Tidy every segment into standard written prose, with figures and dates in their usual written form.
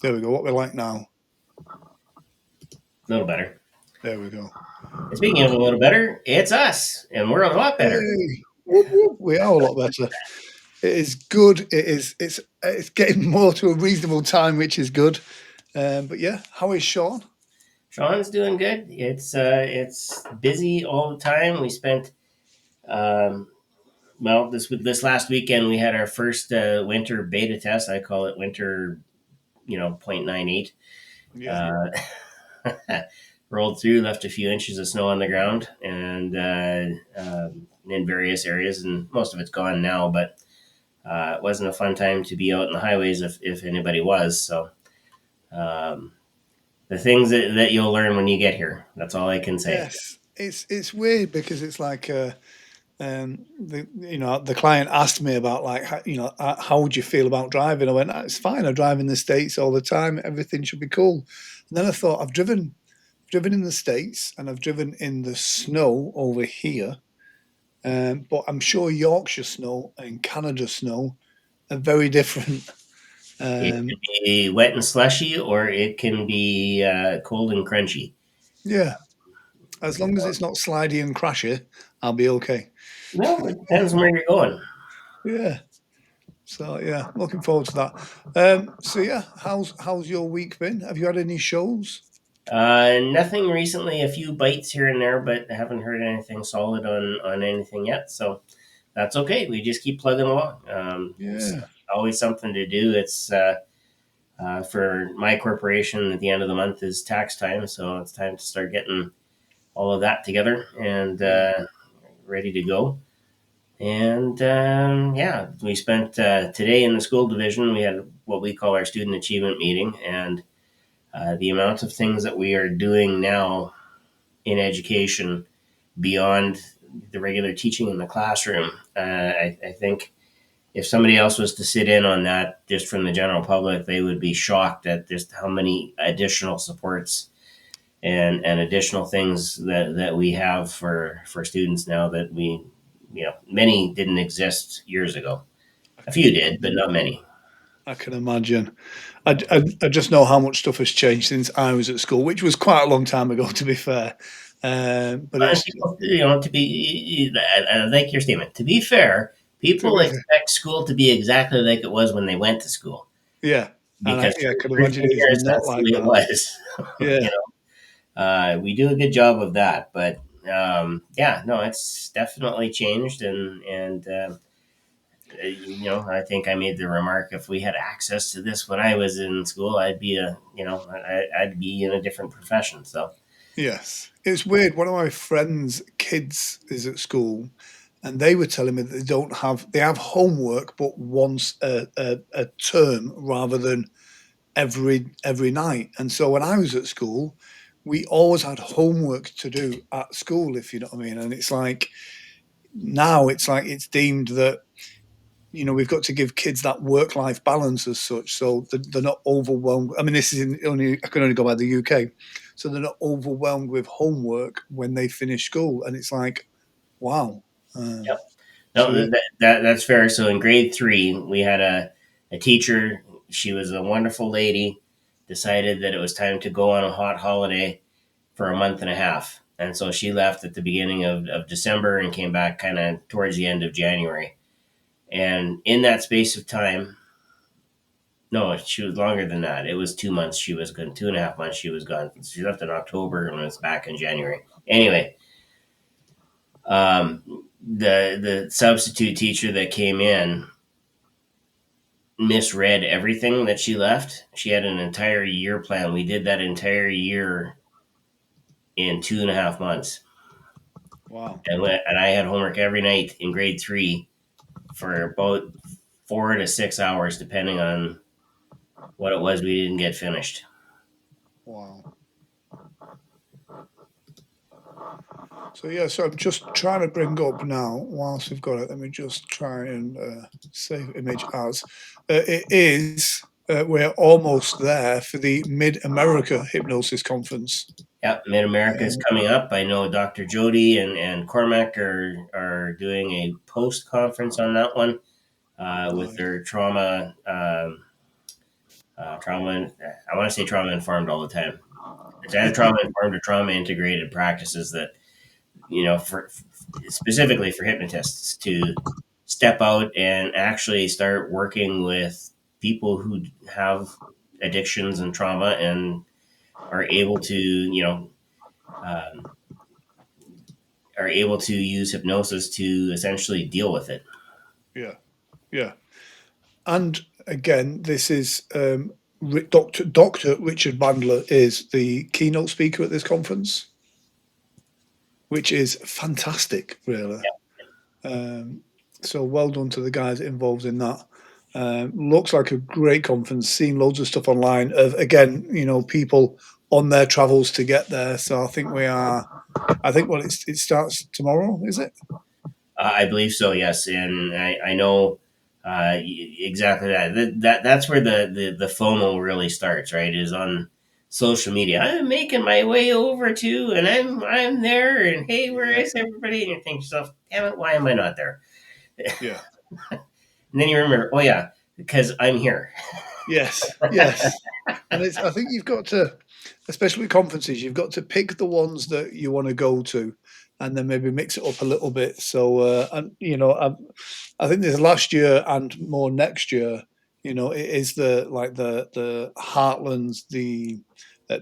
There we go. What we like now. A little better. There we go. And speaking of a little better, it's us, and we're a lot better. Hey, whoop, whoop. We are a lot better. It is good. It is. It's getting more to a reasonable time, which is good. But yeah, how is Sean? Sean's doing good. It's busy all the time. We spent um, well this last weekend we had our first winter beta test. I call it winter, 0.98. Yeah. Uh, rolled through, left a few inches of snow on the ground, and in various areas, and most of it's gone now. But it wasn't a fun time to be out in the highways if anybody was. So um, the things that you'll learn when you get here. That's all I can say. Yes. It's weird because it's like the client asked me about like how would you feel about driving? I went, "Ah, it's fine. I drive in the States all the time. Everything should be cool." And then I thought I've driven in the States and I've driven in the snow over here. But I'm sure Yorkshire snow and Canada snow are very different. It Um, can be wet and slushy, or it can be cold and crunchy. yeah, as long as it's not slidey and crashy, I'll be okay. No, it depends on where you're going. Yeah. So yeah, looking forward to that. So yeah, how's your week been? Have you had any shows? Nothing recently. A few bites here and there, but I haven't heard anything solid on anything yet. So that's okay. We just keep plugging along. It's Yeah. always something to do. It's for my corporation at the end of the month is tax time, so it's time to start getting all of that together and Yeah. ready to go. And yeah, we spent today in the school division. We had what we call our student achievement meeting, and the amount of things that we are doing now in education beyond the regular teaching in the classroom. I think if somebody else was to sit in on that just from the general public, they would be shocked at just how many additional supports and additional things that we have for students now that many didn't exist years ago. I A can few did, but imagine. not many. I can imagine. I just know how much stuff has changed since I was at school, which was quite a long time ago, to be fair. But And it's people, to be, I like your statement. To be fair, to people be fair. expect school to be exactly like it was when they went to school Yeah, and because I for can imagine 13 it is years not that's the like way it that. was. Yeah. We do a good job of that, but yeah, no, it's definitely changed, and I think I made the remark if we had access to this when I was in school, I'd be in a different profession. So Yes, it's weird. One of my friends' kids is at school, and they were telling me that they have homework, but once a term rather than every night. And so when I was at school, we always had homework to do at school, if you know what I mean. And it's like now it's like it's deemed that we've got to give kids that work life balance as such, so they're not overwhelmed. I mean, this is only I can only go by the UK, so they're not overwhelmed with homework when they finish school, and it's like, wow. yep. So No, yeah, that's fair. So in grade three, we had a teacher. She was a wonderful lady. Decided that it was time to go on a hot holiday for a month and a half. And so she left at the beginning of December and came back kind of towards the end of January. And in that space of time, no, she was longer than that. It was 2 months she was gone, 2.5 months she was gone. She left in October and was back in January. Anyway, the substitute teacher that came in misread everything that she left. She had an entire year plan. We did that entire year in 2.5 months. wow, And I had homework every night in grade three for about 4 to 6 hours, depending on what it was we didn't get finished. wow. So yeah, so I'm just trying to bring up now. Whilst we've got it, let me just try and save image as. It is. We're almost there for the Mid America Hypnosis Conference. Yeah, Mid America is Uh, coming up. I know Dr. Jody and Cormac are doing a post conference on that one with nice. their trauma trauma. I want to say trauma informed all the time. It's either trauma informed or trauma integrated practices that for specifically for hypnotists to step out and actually start working with people who have addictions and trauma and are able to um, use hypnosis to essentially deal with it. Yeah, yeah. And again, this is Dr. Richard Bandler is the keynote speaker at this conference, which is fantastic, really. Um, so well done to the guys involved in that. Looks like a great conference. Seen loads of stuff online of again, people on their travels to get there. So I think we are. I think it starts tomorrow, is it? I believe so, yes, and I know exactly that. That's where the FOMO really starts, right? Is on social media. I'm making my way over to, and I'm there, and hey, where Yeah, is everybody? And you think to yourself, damn it, why am I not there? yeah, And then you remember, oh yeah, because I'm here. yes, yes. And I think you've got to, especially with conferences, you've got to pick the ones that you want to go to, and then maybe mix it up a little bit. So, and I think this last year and more next year, it is the Heartlands, the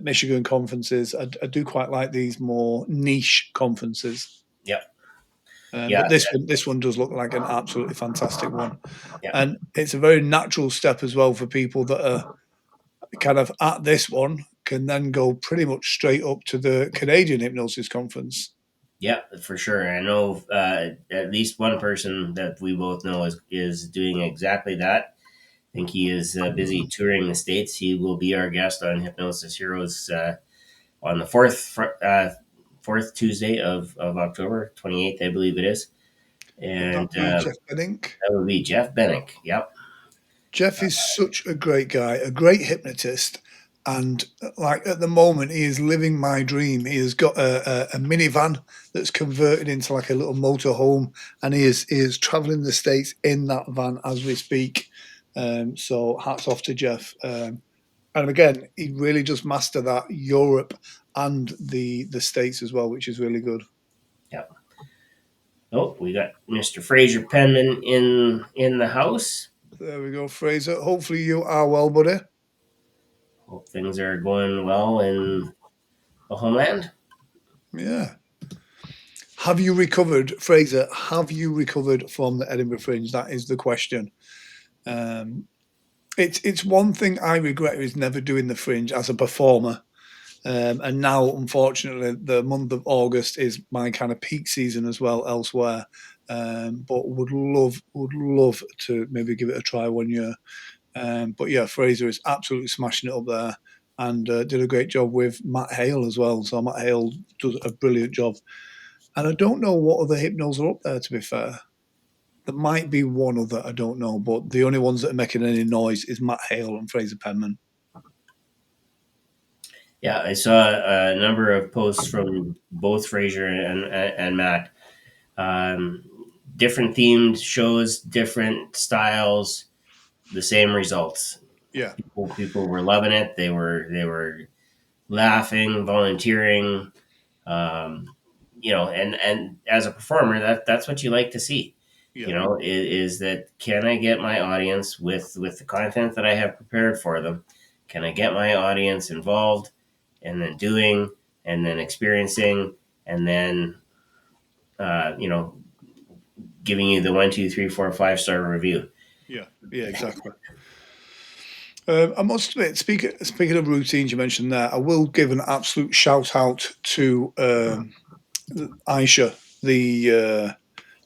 Michigan conferences. I do quite like these more niche conferences. Yep. Yeah. But this one does look like an absolutely fantastic one, Yeah. and it's a very natural step as well for people that are kind of at this one can then go pretty much straight up to the Canadian Hypnosis Conference. Yeah, for sure. I know at least one person that we both know is doing exactly that. I think he is busy touring the states. He will be our guest on Hypnosis Heroes on the fourth Tuesday of October 28th, I believe it is, Would and that be Jeff Benink? that would be Jeff Bennick. Yep. Jeff is such a great guy, a great hypnotist, and like at the moment, he is living my dream. He has got a minivan that's converted into like a little motor home, and he is traveling the states in that van as we speak. So hats off to Jeff. And again, he really just mastered that Europe and the states as well, which is really good. Yep. Oh, we got Mr. Fraser Penman in the house. There we go, Fraser. Hopefully you are well, buddy. Hope things are going well in the homeland. Yeah. Have you recovered, Fraser? Have you recovered from the Edinburgh Fringe? That is the question. Um, it's one thing I regret is never doing the Fringe as a performer. And now, unfortunately, the month of August is my kind of peak season as well elsewhere. But would love to maybe give it a try one year. But yeah, Fraser is absolutely smashing it up there, and did a great job with Matt Hale as well. So Matt Hale does a brilliant job. And I don't know what other hypnos are up there, to be fair. There might be one other, I don't know, but the only ones that are making any noise is Matt Hale and Fraser Penman. Yeah, I saw a number of posts from both Fraser and Matt. Um, Different themed shows, different styles, the same results. Yeah, People were loving it. They were laughing, volunteering. Um, and as a performer, that's what you like to see. yeah, Is that, can I get my audience with the content that I have prepared for them? Can I get my audience involved, and then doing, and then experiencing, and then uh, you know giving you the 1, 2, 3, 4, 5 star review. yeah, exactly. I must admit, speaking of routines, you mentioned there, I will give an absolute shout out to Aisha, the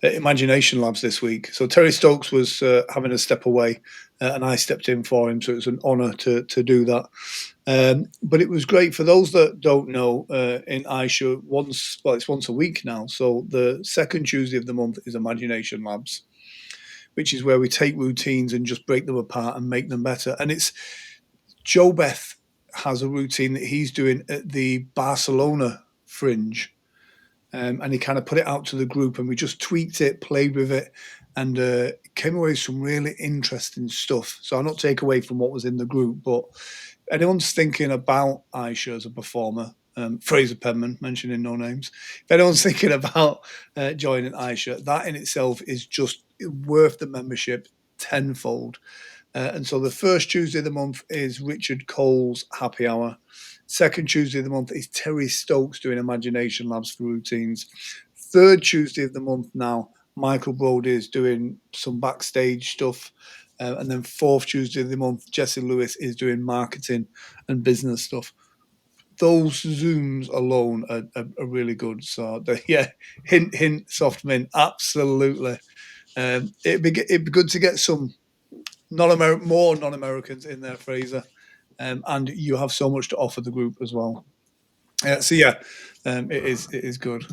Imagination Labs this week. So Terry Stokes was having a step away, and I stepped in for him. So it was an honour to do that. But it was great for those that don't know. In Aisha, it's once a week now. So the second Tuesday of the month is Imagination Labs, which is where we take routines and just break them apart and make them better. And it's Joe Beth has a routine that he's doing at the Barcelona Fringe, and he kind of put it out to the group, and we just tweaked it, played with it, and came away with some really interesting stuff. So I'll not take away from what was in the group, but anyone's thinking about Aisha as a performer, Fraser Penman, mentioning no names. If anyone's thinking about joining Aisha, that in itself is just worth the membership tenfold. And so the first Tuesday of the month is Richard Cole's Happy Hour. Second Tuesday of the month is Terry Stokes doing Imagination Labs for routines. Third Tuesday of the month now, Michael Brody is doing some backstage stuff. And then fourth Tuesday of the month, Jesse Lewis is doing marketing and business stuff. Those Zooms alone are really good. So, yeah, hint, hint, soft mint, absolutely. It'd be good to get some more non-Americans in there, Fraser, and you have so much to offer the group as well. So yeah, it is good.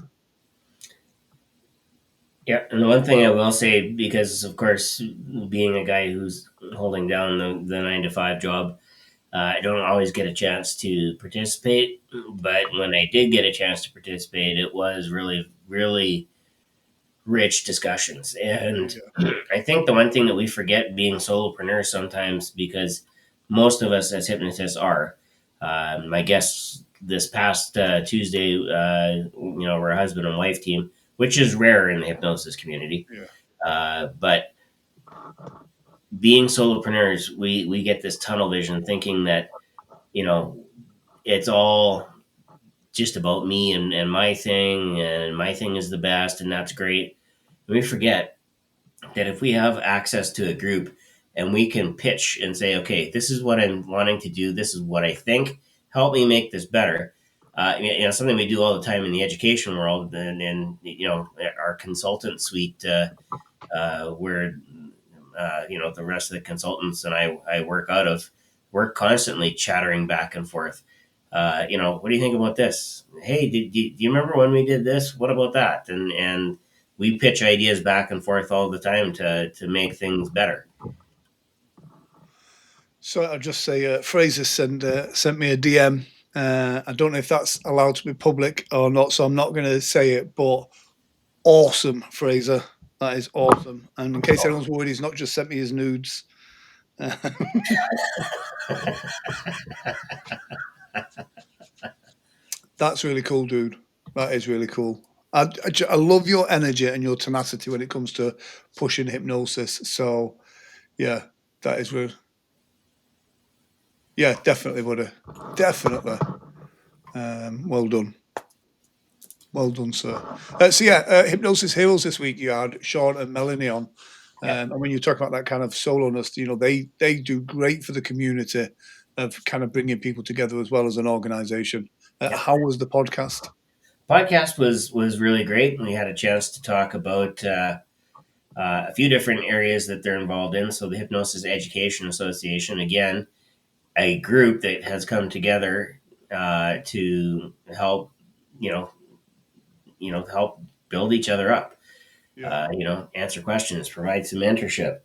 Yeah, and the one thing I will say, because of course, being a guy who's holding down the 9 to 5 job, I don't always get a chance to participate. But when I did get a chance to participate, it was really, really rich discussions. And Yeah, I think the one thing that we forget being solopreneurs sometimes, because most of us as hypnotists are, my guests this past Tuesday, we're a husband and wife team, which is rare in the hypnosis community. yeah. But being solopreneurs, we get this tunnel vision thinking that, you know, it's all just about me and my thing is the best, and that's great. And we forget that if we have access to a group and we can pitch and say, okay, this is what I'm wanting to do, this is what I think, help me make this better. Something we do all the time in the education world, and our consultant suite, where the rest of the consultants and I work out of, we're constantly chattering back and forth. What do you think about this? Hey, do you remember when we did this? What about that? And we pitch ideas back and forth all the time to make things better. So I'll just say, Fraser sent me a DM. I don't know if that's allowed to be public or not, so I'm not going to say it. But awesome, Fraser. That is awesome. And in case anyone's worried, he's not just sent me his nudes. That's really cool, dude. That is really cool. I love your energy and your tenacity when it comes to pushing hypnosis. So, yeah, that is real. Yeah, definitely, buddy. Definitely. Well done. Well done, sir. Hypnosis Heroes this week, you had Sean and Melanie on. Yeah. And when you talk about that kind of soloness, they do great for the community of kind of bringing people together as well as an organization. Yeah. How was the podcast? Podcast was really great. We had a chance to talk about a few different areas that they're involved in. So the Hypnosis Education Association, again, a group that has come together to help, you know, help build each other up. Yeah. Answer questions, provide some mentorship.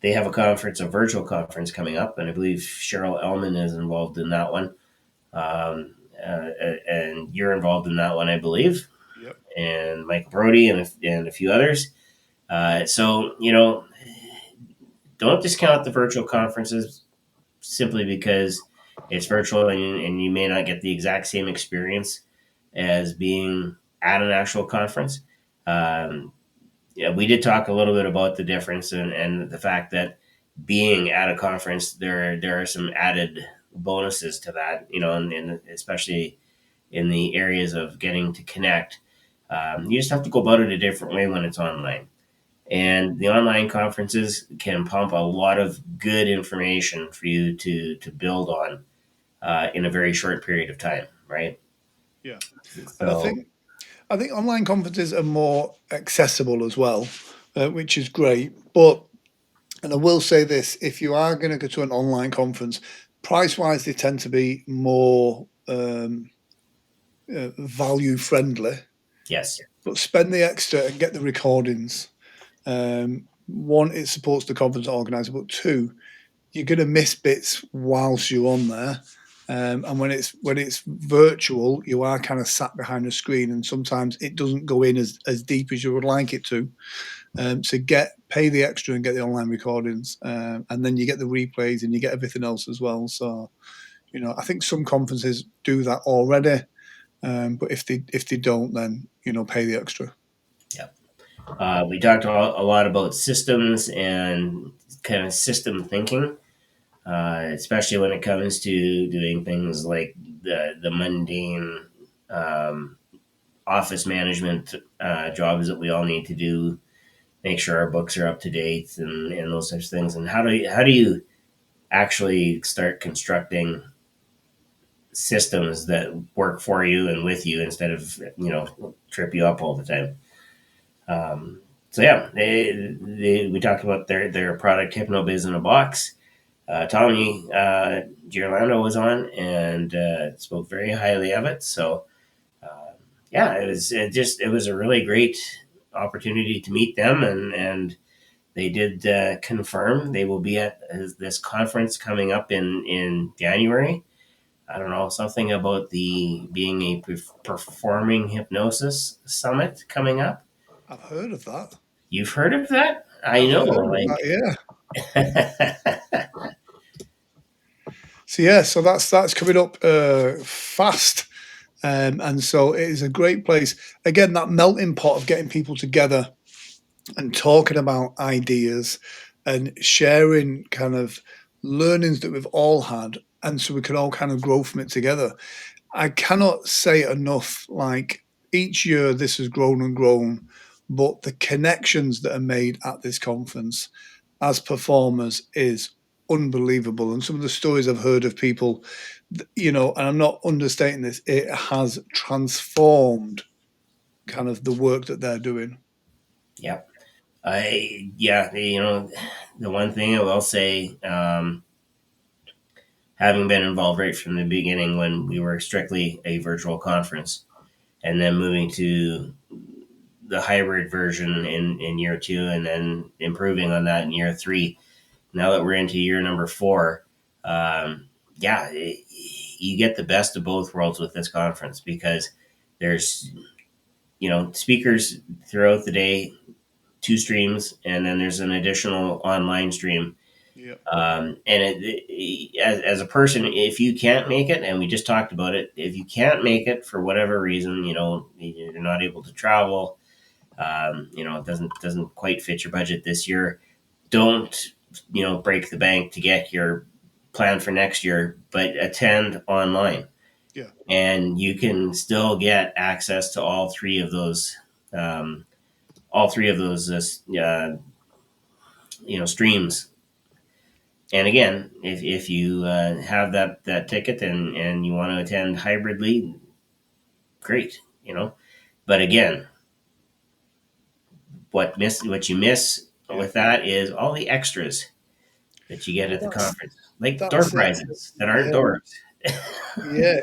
They have a conference, a virtual conference coming up, and I believe Cheryl Ellman is involved in that one. And you're involved in that one, I believe, Yep. and Michael Brody and a few others. So, don't discount the virtual conferences simply because it's virtual and you may not get the exact same experience as being at an actual conference. Um, yeah, we did talk a little bit about the difference and the fact that being at a conference, there are some added bonuses to that, and especially in the areas of getting to connect. You just have to go about it a different way when it's online. And the online conferences can pump a lot of good information for you to build on in a very short period of time, right? Yeah. And So, I think online conferences are more accessible as well, which is great. But and I will say this: if you are going to go to an online conference, price wise, they tend to be more value friendly. yes, But spend the extra and get the recordings. One, it supports the conference organizer, but two, you're going to miss bits whilst you're on there. And when it's virtual, you are kind of sat behind a screen, and sometimes it doesn't go in as deep as you would like it to. So pay the extra and get the online recordings, and then you get the replays and you get everything else as well. So I think some conferences do that already, but if they don't, then pay the extra. Yeah. We talked a lot about systems and kind of system thinking, especially when it comes to doing things like the mundane um, office management jobs that we all need to do, make sure our books are up to date and those types of things. And how do you actually start constructing systems that work for you and with you instead of trip you up all the time? So yeah, we talked about their product Hypno Biz in a box. Tommy Girlando was on and spoke very highly of it. So yeah, it was a really great opportunity to meet them, and they did confirm they will be at this conference coming up in January. I don't know, something about the being a performing hypnosis summit coming up. I've heard of that. You've heard of that? I I've know, heard of like. that. Yeah. So yeah, so that's coming up fast, and so it is a great place. Again, that melting pot of getting people together and talking about ideas and sharing kind of learnings that we've all had, and so we can all kind of grow from it together. I cannot say enough. Like each year, this has grown and grown, but the connections that are made at this conference as performers is unbelievable. And some of the stories I've heard of people, and I'm not understating this, it has transformed kind of the work that they're doing. Yeah, yeah, the one thing I will say, having been involved right from the beginning when we were strictly a virtual conference, and then moving to the hybrid version in year two, and then improving on that in year three. Now that we're into year number four, yeah, you get the best of both worlds with this conference because there's speakers throughout the day, two streams, and then there's an additional online stream. Yeah. And as a person, if you can't make it, and we just talked about it, if you can't make it for whatever reason, you're not able to travel, it doesn't quite fit your budget this year. Don't break the bank to get your plan for next year, but attend online, Yeah. and you can still get access to um, all three of those streams. And again, if you have that ticket and you want to attend hybridly, great, But again, what you miss Yeah. with that is all the extras that you get Well, at the conference, like door that's it. prizes that aren't Yeah. doors. Yeah,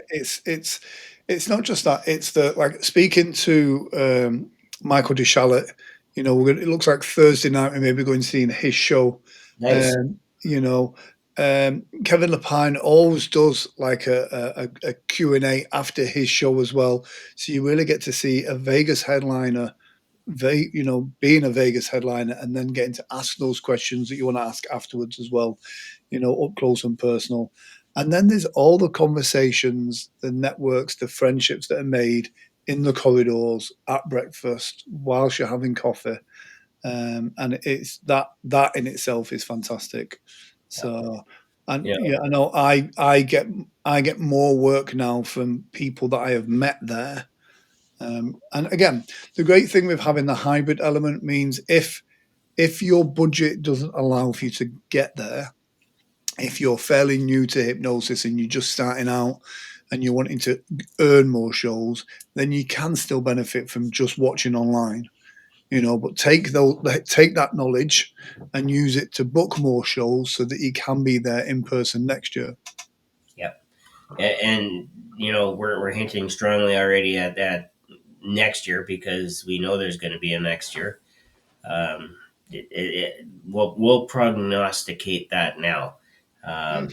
it's not just that. It's the like speaking to Michael DeShalit. It looks like Thursday night we may be going seeing his show. Nice. Um, you know, Kevin Lapine always does like a Q&A after his show as well. So you really get to see a Vegas headliner, being a Vegas headliner, and then getting to ask those questions that you want to ask afterwards as well. Up close and personal. And then there's all the conversations, the networks, the friendships that are made in the corridors at breakfast whilst you're having coffee, and it's that in itself is fantastic. Yeah. So, and You yeah, I know I get more work now from people that I have met there. And again, the great thing with having the hybrid element means if your budget doesn't allow for you to get there, if you're fairly new to hypnosis and you're just starting out and you're wanting to earn more shows, then you can still benefit from just watching online. But take that knowledge and use it to book more shows so that you can be there in person next year. Yeah. And we're hinting strongly already at that next year because we know there's going to be a next year. Um, we'll prognosticate that now. Mm,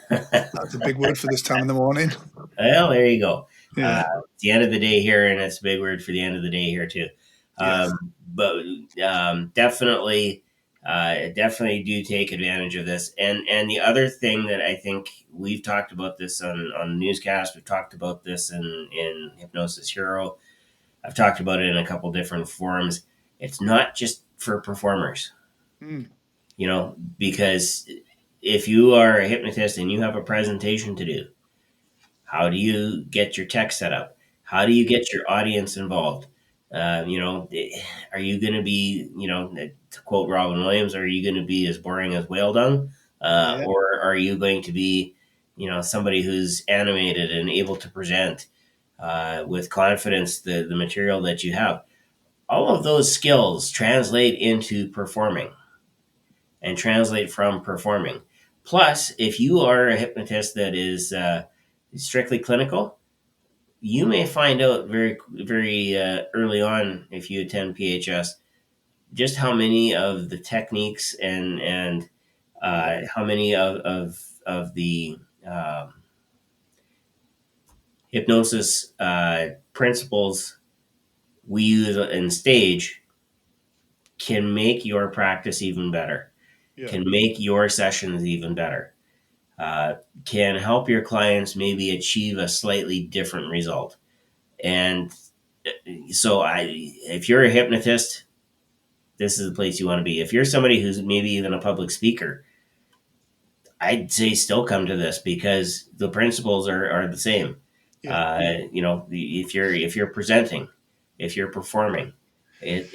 Um, that's a big word for this time in the morning. well, there you go. Yeah, It's the end of the day here, and it's a big word for the end of the day here too. Yes. But definitely, definitely do take advantage of this. And the other thing that I think we've talked about this on the newscast, we've talked about this in Hypnosis Hero. I've talked about it in a couple different forums. It's not just for performers, Mm. because if you are a hypnotist and you have a presentation to do, how do you get your tech set up? How do you get your audience involved? Are you going to be, to quote Robin Williams, are you going to be as boring as whale dung? Yeah. Or are you going to be, somebody who's animated and able to present with confidence the material that you have? All of those skills translate into performing and translate from performing. Plus, if you are a hypnotist that is strictly clinical, you may find out very, very early on if you attend PHS just how many of the techniques and Yeah. how many of the hypnosis principles we use in stage can make your practice even better, Yeah. can make your sessions even better, uh, can help your clients maybe achieve a slightly different result. And if you're a hypnotist, this is the place you want to be. If you're somebody who's maybe even a public speaker, I'd say still come to this because the principles are the same. Yeah. If you're presenting, if you're performing, it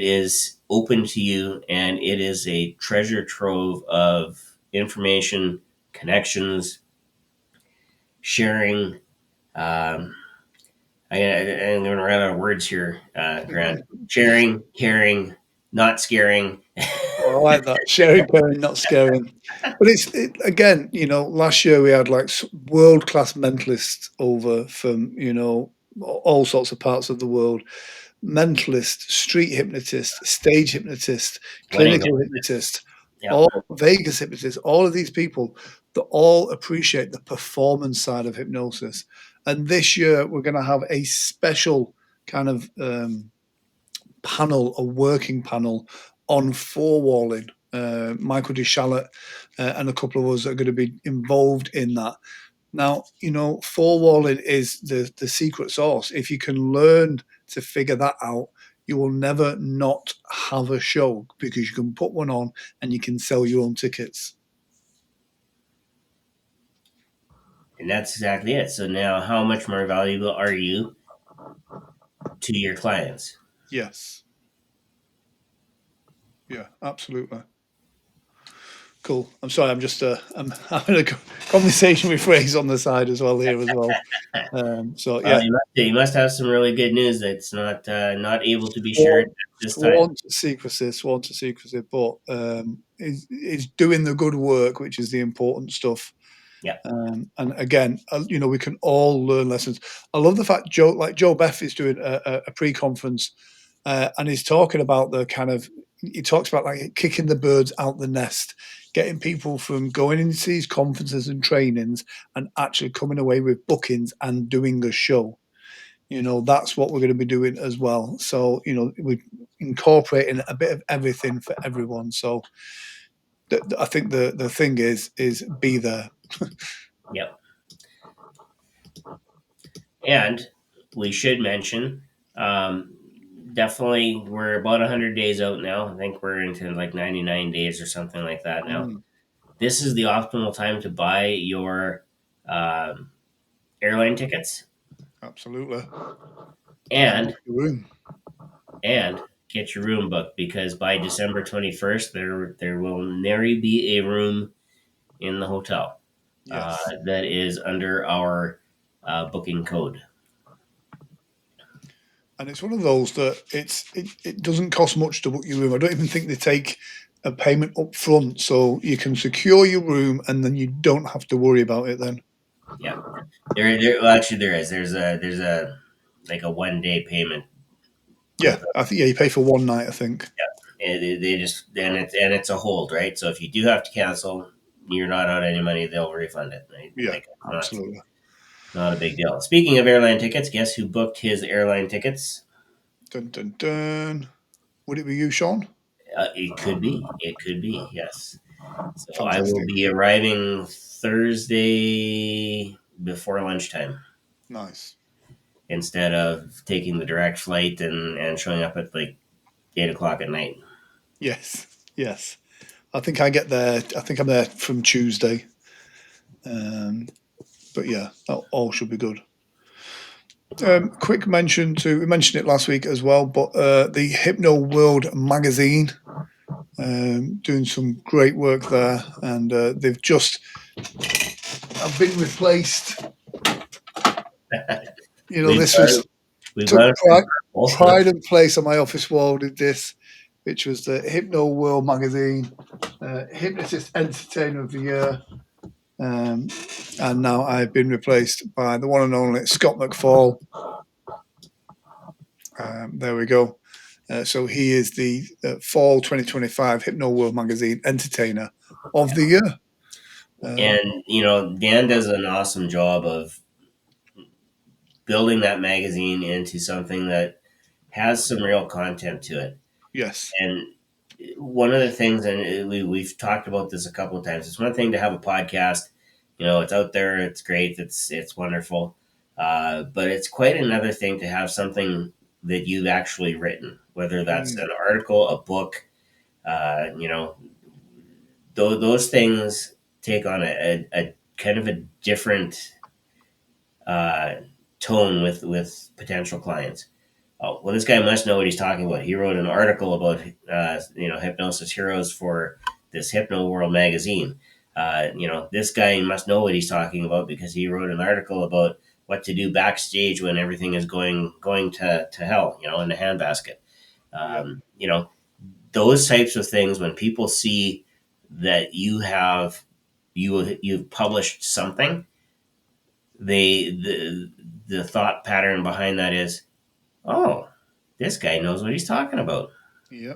is open to you, and it is a treasure trove of information, connections, sharing. Um, I'm going to run out of words here, Grant. Sharing, caring, not scaring. Oh, I like that. Sharing, caring, not scaring. But again, last year we had like world class mentalists over from, all sorts of parts of the world. Mentalist, street hypnotist, stage hypnotist, Wedding clinical hypnotist. hypnotist, Yep. all Vegas hypnotists, all of these people that all appreciate the performance side of hypnosis. And this year we're going to have a special kind of panel, a working panel on four walling. Michael DeShalet and a couple of us are going to be involved in that. Now, four walling is the secret sauce. If you can learn to figure that out, you will never not have a show because you can put one on and you can sell your own tickets. And that's exactly it. So now, how much more valuable are you to your clients? Yes. Yeah, absolutely. Cool. I'm sorry. I'm having a conversation with Fraser on the side as well here as well. So Well, yeah, you must have some really good news that's not able to be shared sworn, at this time. sworn to secrecy, but is doing the good work, which is the important stuff. Yeah, And again, we can all learn lessons. I love the fact Joe Beff is doing a pre-conference, and he's talking about the kind of he talks about like kicking the birds out the nest, getting people from going into these conferences and trainings and actually coming away with bookings and doing a show. That's what we're going to be doing as well. So, we're incorporating a bit of everything for everyone. So, I think the thing is be there. yep. And we should mention, um, definitely, we're about 100 days out now. I think we're into like 99 days or something like that now. Mm, This is the optimal time to buy your um, airline tickets absolutely. And and room. and get your room booked, because by December 21st, there will nary be a room in the hotel Yes. that is under our booking code. And it's one of those that it doesn't cost much to book your room. I don't even think they take a payment up front, so you can secure your room and then you don't have to worry about it then. Yeah, well, actually, there is. There's a like a 1 day payment Yeah, with I think you pay for one night, I think. they just and it's a hold, right? So if you do have to cancel, you're not out any money. They'll refund it, right? Yeah, Like it's not absolutely. not a big deal. Speaking of airline tickets, guess who booked his airline tickets? Dun dun dun. Would it be you, Sean? It could be. It could be. Yes. So I will Fantastic. be arriving Thursday before lunchtime Nice. instead of taking the direct flight and showing up at like 8 o'clock at night. Yes. Yes. I think I get there. I think I'm there from Tuesday. Um, but yeah, that all should be good. Quick mention to we mentioned it last week as well, but the Hypno World magazine doing some great work there, and they've just I've been replaced. You know, We've this got was we've took got it from Purple. Yeah. pride and place on my office wall. Did this, which was the Hypno World magazine, Hypnotist Entertainer of the Year. And now I've been replaced by the one and only Scott McFall. There we go. So he is the Fall 2025 Hypno World Magazine Entertainer of the Year. And Dan does an awesome job of building that magazine into something that has some real content to it. Yes. And one of the things, and we've talked about this a couple of times, it's one thing to have a podcast. It's out there, it's great, it's wonderful. But it's quite another thing to have something that you've actually written, whether that's Mm, an article, a book. Uh, you know, those things take on a kind of a different uh, tone with potential clients. Oh, well, this guy must know what he's talking about. He wrote an article about hypnosis heroes for this Hypno World magazine. This guy must know what he's talking about because he wrote an article about what to do backstage when everything is going to hell. In the handbasket. yeah. Those types of things when people see that you've published something, the thought pattern behind that is, oh, this guy knows what he's talking about. Yeah.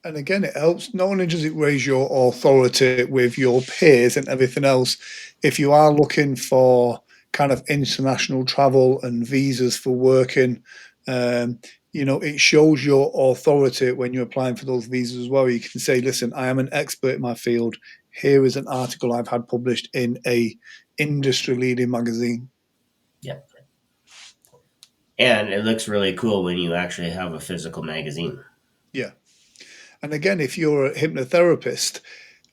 And again, it helps. Not only does it raise your authority with your peers and everything else, if you are looking for kind of international travel and visas for working, um, it shows your authority when you're applying for those visas as well. You can say, listen, I am an expert in my field. Here is an article I've had published in a industry leading magazine. Yeah. And it looks really cool when you actually have a physical magazine. Yeah. And again, if you're a hypnotherapist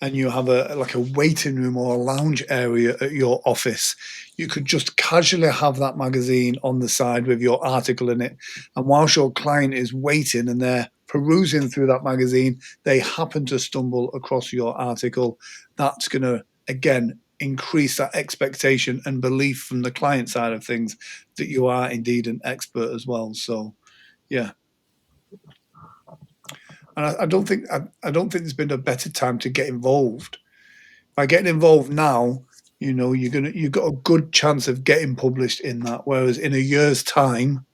and you have a waiting room or a lounge area at your office, you could just casually have that magazine on the side with your article in it. And whilst your client is waiting and they're perusing through that magazine, they happen to stumble across your article. That's going to, again, increase that expectation and belief from the client side of things that you are indeed an expert as well. So, yeah. And I don't think there's been a better time to get involved. By getting involved now, you've got a good chance of getting published in that. Whereas in a year's time,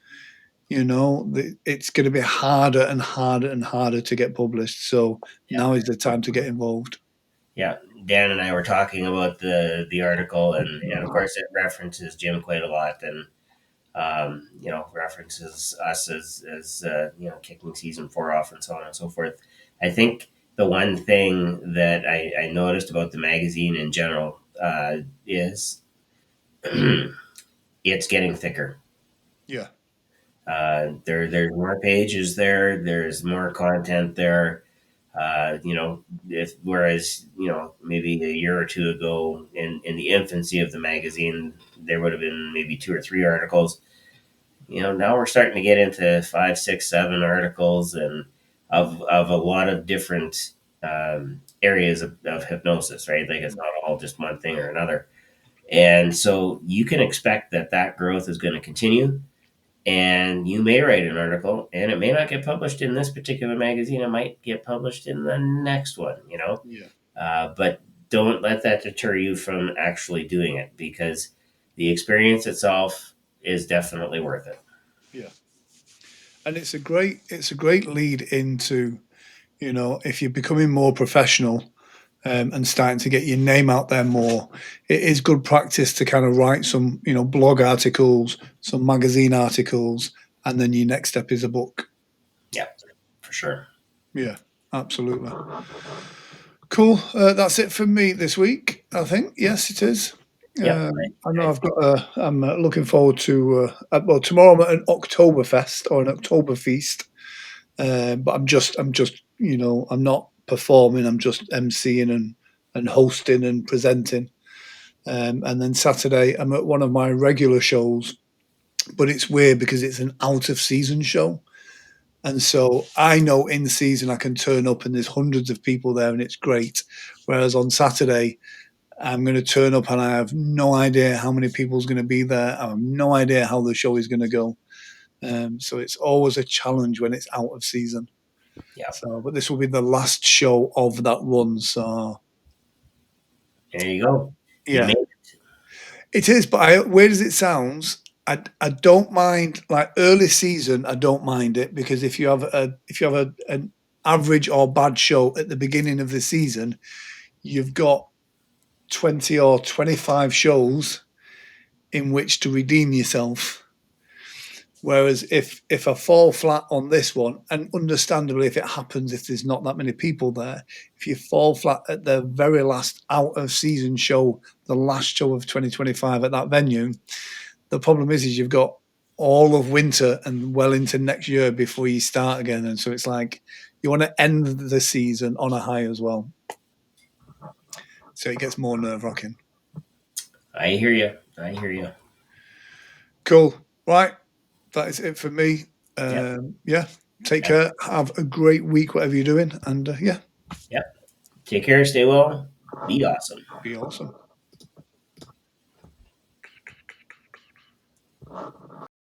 it's going to be harder and harder and harder to get published. So Yeah. now is the time to get involved. Yeah. Dan and I were talking about the article, and of course it references Jim quite a lot, and references us as kicking season 4 off and so on and so forth. I think the one thing that I noticed about the magazine in general is it's getting thicker. Yeah, There's more pages there. There's more content there. If whereas maybe a year or two ago, in the infancy of the magazine, there would have been maybe 2 or 3 articles. Now we're starting to get into 5, 6, 7 articles, and of a lot of different areas of hypnosis. Right, like it's not all just one thing or another. And so you can expect that growth is going to continue, and you may write an article and it may not get published in this particular magazine. It might get published in the next one. yeah, But don't let that deter you from actually doing it, because the experience itself is definitely worth it. yeah. And it's a great lead into, if you're becoming more professional and starting to get your name out there more, it is good practice to kind of write some, blog articles, some magazine articles, and then your next step is a book. Yeah, for sure. Yeah, absolutely. Cool. That's it for me this week, I think. Yes, it is. Yep. I know I I've got. I'm looking forward to. Well, tomorrow I'm at an Oktoberfest or an Oktober feast, but I'm just. I'm not performing. I'm just emceeing and hosting and presenting. And then Saturday I'm at one of my regular shows, but it's weird because it's an out of season show. And so I know in season I can turn up and there's hundreds of people there and it's great. Whereas on Saturday, I'm going to turn up and I have no idea how many people's going to be there. I have no idea how the show is going to go. So it's always a challenge when it's out of season. Yeah. So, but this will be the last show of that run. So, There you go. You yeah, made it. it is. But weird as it sounds, I don't mind like early season. I don't mind it because if you have an average or bad show at the beginning of the season, you've got 20 or 25 shows in which to redeem yourself. Whereas if I fall flat on this one, and understandably, if it happens, if there's not that many people there, if you fall flat at the very last out of season show, the last show of 2025 at that venue, the problem is you've got all of winter and well into next year before you start again, and so it's like you want to end the season on a high as well, so it gets more nerve wracking. I hear you. I hear you. Cool, right? That is it for me. Yep. Yeah, take Yep. care. Have a great week, whatever you're doing, and yeah, Yep. Take care. Stay well. Be awesome. be awesome.